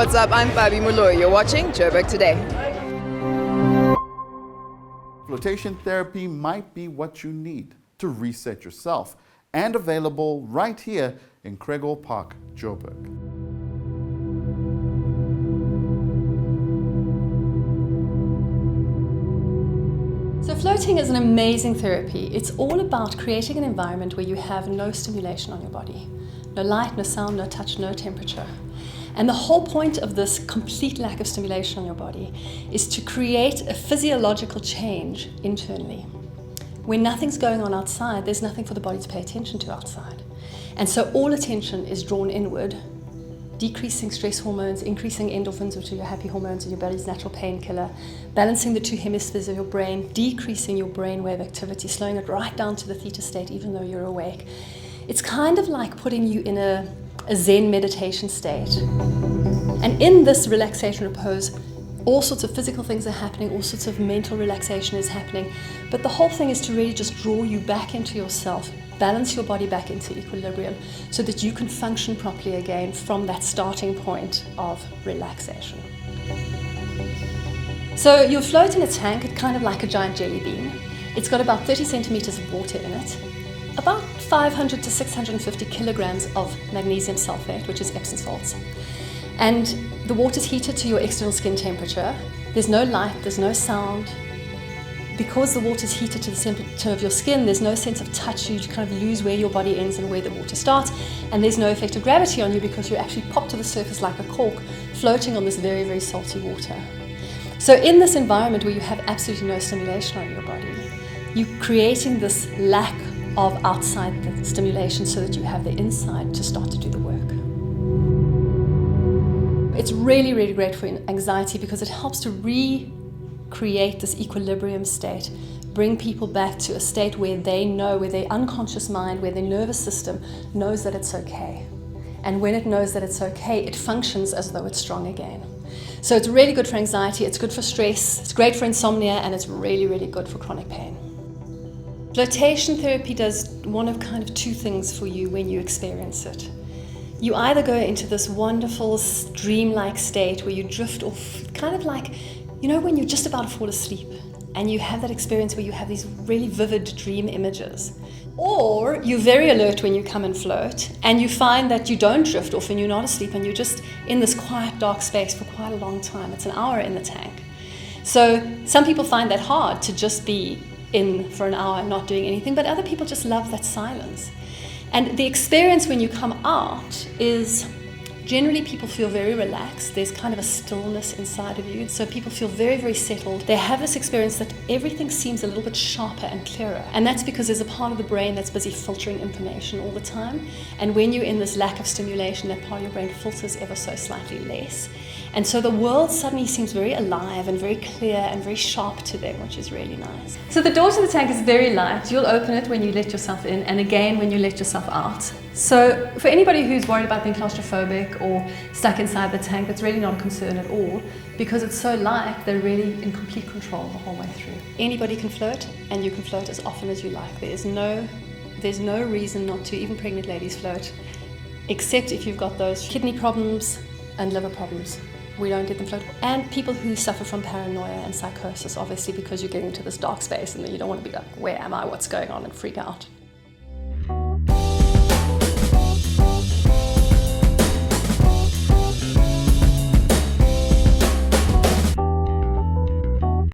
what's up? I'm Fabi Moloi. You're watching Joburg Today. Floatation therapy might be what you need to reset yourself, and available right here in Kregel Park, Joburg. So floating is an amazing therapy. It's all about creating an environment where you have no stimulation on your body. No light, no sound, no touch, no temperature. And the whole point of this complete lack of stimulation on your body is to create a physiological change internally. When nothing's going on outside, there's nothing for the body to pay attention to outside. And so all attention is drawn inward, decreasing stress hormones, increasing endorphins, which are your happy hormones and your body's natural painkiller, balancing the two hemispheres of your brain, decreasing your brainwave activity, slowing it right down to the theta state even though you're awake. It's kind of like putting you in a Zen meditation state. And in this relaxation repose, all sorts of physical things are happening, all sorts of mental relaxation is happening, but the whole thing is to really just draw you back into yourself, balance your body back into equilibrium so that you can function properly again from that starting point of relaxation. So you'll float in a tank, kind of like a giant jelly bean. It's got about 30 centimeters of water in it, about 500 to 650 kilograms of magnesium sulfate, which is Epsom salts. And the water's heated to your external skin temperature. There's no light, there's no sound. Because the water's heated to the temperature of your skin, there's no sense of touch. You kind of lose where your body ends and where the water starts. And there's no effect of gravity on you because you're actually popped to the surface like a cork, floating on this very, very salty water. So in this environment where you have absolutely no stimulation on your body, you're creating this lack of outside the stimulation so that you have the inside to start to do the work. It's really, really great for anxiety because it helps to recreate this equilibrium state, bring people back to a state where they know, where their unconscious mind, where their nervous system knows that it's okay. And when it knows that it's okay, it functions as though it's strong again. So it's really good for anxiety, it's good for stress, it's great for insomnia, and it's really, really good for chronic pain. Floatation therapy does one of kind of two things for you when you experience it. You either go into this wonderful dream-like state where you drift off, kind of like, you know, when you're just about to fall asleep and you have that experience where you have these really vivid dream images. Or you're very alert when you come and float and you find that you don't drift off and you're not asleep and you're just in this quiet, dark space for quite a long time. It's an hour in the tank. So some people find that hard to just be in for an hour not doing anything, but other people just love that silence. And the experience when you come out is generally people feel very relaxed. There's kind of a stillness inside of you. So people feel very, very settled. They have this experience that everything seems a little bit sharper and clearer. And that's because there's a part of the brain that's busy filtering information all the time. And when you're in this lack of stimulation, that part of your brain filters ever so slightly less. And so the world suddenly seems very alive and very clear and very sharp to them, which is really nice. So the door to the tank is very light. You'll open it when you let yourself in, and again when you let yourself out. So for anybody who's worried about being claustrophobic or stuck inside the tank, that's really not a concern at all. Because it's so light, they're really in complete control the whole way through. Anybody can float, and you can float as often as you like. There's no reason not to. Even pregnant ladies float, except if you've got those kidney problems and liver problems. We don't let them float. And people who suffer from paranoia and psychosis, obviously, because you're getting into this dark space and then you don't want to be like, where am I, what's going on, and freak out.